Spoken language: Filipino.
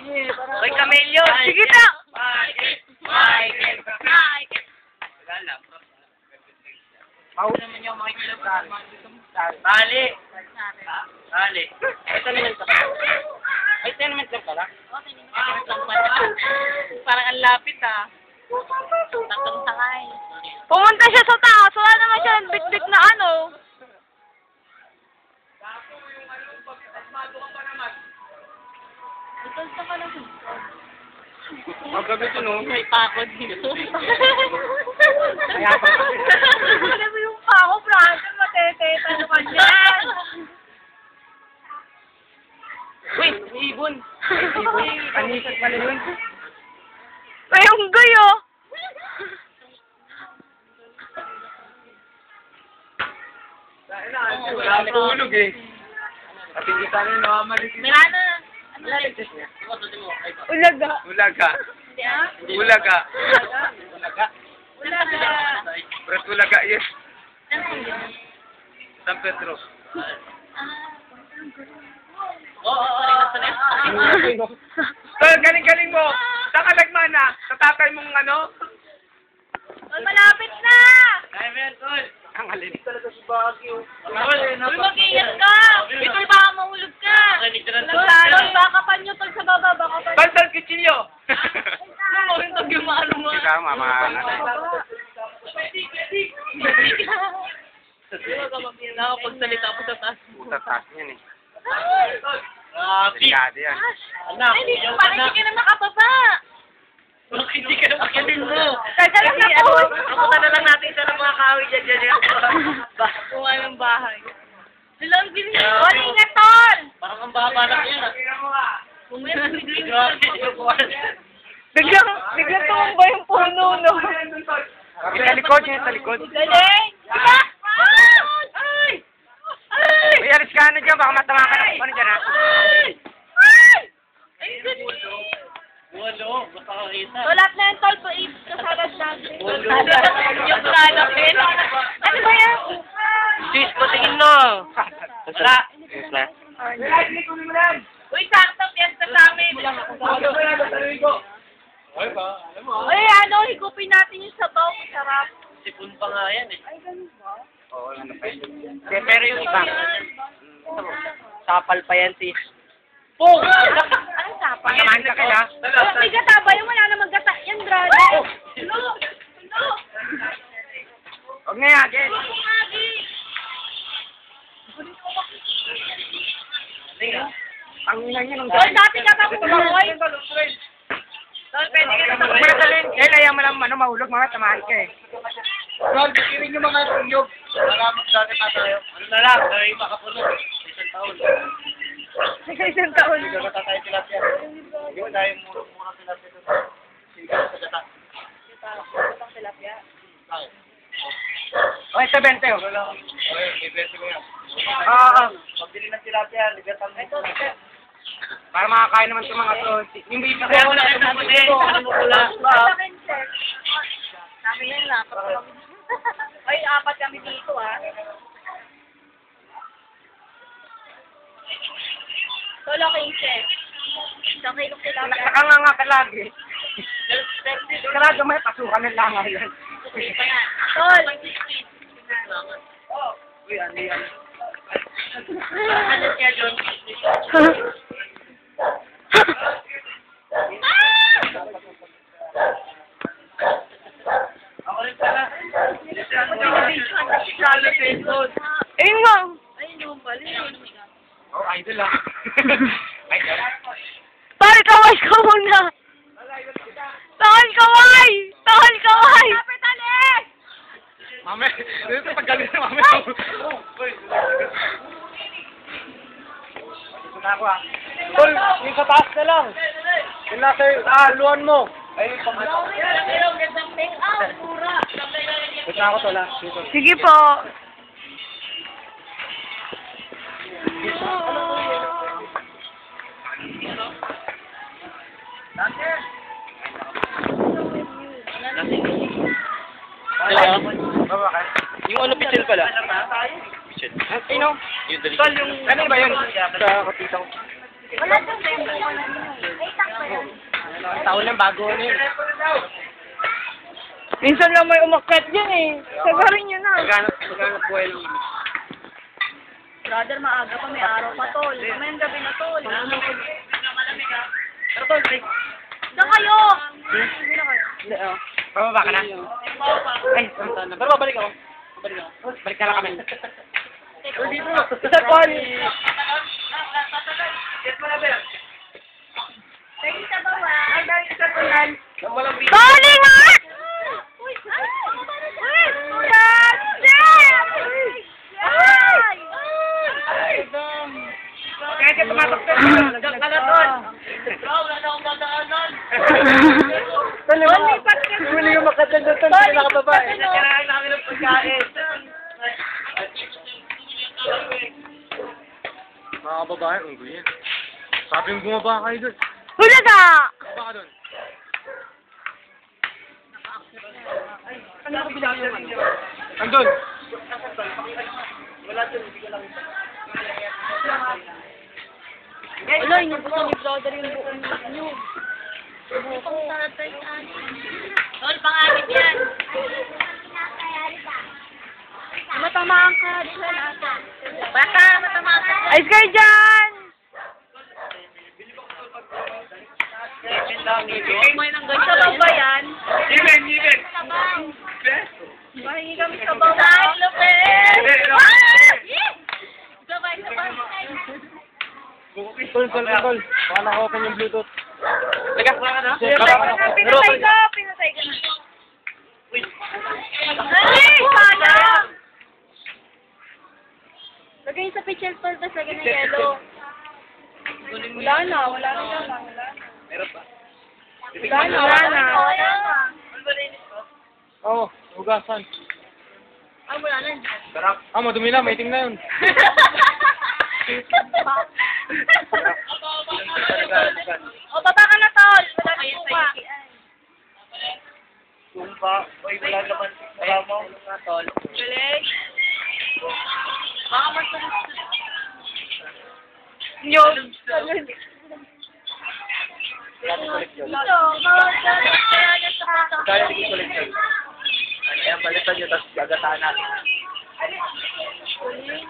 Hoy, Camelio! Sige na! Mauna naman yung makikita. Tali! Tali! Ay, tournament ka. Ay, tournament lang pala. Parang ang lapit ah. Tatlong sakay. Pumunta siya sa taas, wala naman siya bit-bit na ano. Ito sa ka lang. Magabi ito, no? May pakod dito. Kaya pa. Alam mo yung pako, Brandon, mateteta ano ka dyan. Uy! Ibon! Panisat pala yun. Ngayong gayo. Wala na tulog eh. At hindi tayo nakamalis. Milano. Lalagtas niya. Ulaga. Ulaga. Ulaga. Ulaga. Ulaga. Pero Ulaga, yes. San Pedro. Tol, galing-galing mo. Saan ka nagmana? Sa tatay mong ano? Malapit na. Kaya mo yan, Tol! Ang alin. Talaga si Baguio. Uy, mag-iingat ka. Ito, baka mahulog ka. Lalo, baka pa nyo tol sa baba, baka pa nyo. Bansal Kicilyo. Mahintog yung ano mo. Hindi ka, mama. Nakapagsalita ko sa taas. Puta taas niyan eh. Grabe! Delikado yan. Anak, Ay, yung parang anak. hindi ka na makababa. Bakit hindi ka na makinig mo? Teka lang na po. Abutan na lang natin isa ng mga kahoy dyan. Kuha ng bahay. Silang din. Tol, ingat tol. Parang ang baba lang yan. Biglang tumumba yung puno, no? Sa likod niya, sa likod. Galing. Diba? Ay! Uy, alis ka na dyan. Baka matama ka na. Ano dyan ha? Ay, galing. Walo, baka kakita. So, lahat na yung tol, kasalas natin. Yung lalapit. Ano ba yan? Sis, patingin no. Wala. Uy, sakto, fiesta sa amin. Uy, ano, higupin natin yung sabaw. Masarap. Sipon pa nga yan eh. Oo, ano pa yun. Pero yung iba. Sapal pa yan, sis. Pong! Anong sapa? Pagkamaan ka kaya. May gata ba yung wala namang gata? Yan, brother. Huwag nga yan, Jen. Ang ina niya nung Tol, dati ka pa kumuloy. Tol, pwede ka na Huwag mo na talin. Kaya ayaw mo lang mahulog, mga tamahan ka eh. Tol, bikirin yung mga tuyog. Para magdati pa tayo. Ano na lang, dahil makapuno. Isang taon. Isang taon. Hindi ka tayo tilapia. Hindi mo dahil murang tilapia doon. Sige ka sa gata. Okay, sa 20 oh. Okay, i-best mo yan. Oo. Pabili ng tilapia, ligatan mo. Para makakain naman itong mga to. Yung baby ko. Kaya mo na kayo ng puti. Ano mo pula? Sabi na yun, Ay, apat kami dito, ah. Solo 15. Isang kilo sila. Nakanganga ka lagi. Karado may pasukan ng langaw yan. Tol. Uy, ano yan? Ano siya doon? Ako rin pala. Ayun nga. Ayun yung pala. Oh, idol ah. Idol. Pare, kaway ka muna. Tahol kaway! Tahol kaway! Kapit alis! Mame, dito paggaling na mame. Ito na ako ah. Tol, yung sa taas na lang. Yung nasa luwan mo. Ay, pang-asaw. Ito na ako tol ah. Dito. Sige po. Baba ka. Yung ano, pichel pala. Pichel. Ay, no. Yung dali. Tol, yung ano ba yun? Sa kapitang. Wala kang tempo. Ay, takbo Ulang bago na yun. Minsan lang may umakyat dyan eh. Sagarin nyo na. Maghanap buhay lang. Brother, maaga pa, may araw pa, tol. Mamayang gabi na, tol. Pero tol, break. Saan kayo? Hindi, oh. Pababa ka na? Ay, saan na. Pero babalik ako. Balik na lang kami. Dito. Isa pa. Get mo na, Bel. Lagi sa baba. Ay, dahil sa tunan. Bali nga! Uy! Kaya ka tumatok ka. Nagdang ka na, tol. Wala na akong dadaanan. Tol, huli yung makatanda, tol. Hindi nakababa eh. Kailangan namin ng pagkain. Mga kababae, unggoy yan. Sabi yung bumaba kayo dun. Hula ka! Bumaba ka dun. Andun! Wala, inubusan ni brother yung buong nyo. Buong tatay. Tol, pangalit yan. Matamaan ka dyan ata. Bata, matamaan ka. Ice kayo dyan! Sabaw ba yan? Even. Mahingi kami sabaw. Ay, Lopez! Sabay. Tol. Baka naka-open yung Bluetooth. Teka, wala ka na? Pinatay ka na. Ay, sayang! Lagay sa pitchel tol, tapos lagay ng yellow. Wala na. Meron pa. Wala na. Oo, hugasan. Ah, wala na. Sarap. Ah, madumi na, maitim na yun. O, baba ka na tol. Wala na suka. Tumpa. Uy, wala naman. Wala mo. Tol. Galing. Baka masarap. Yun. Dito, kaya niya sa Kaya hindi ko ulit yun. Ayan, balitan nyo, tapos gagataan natin. Galing.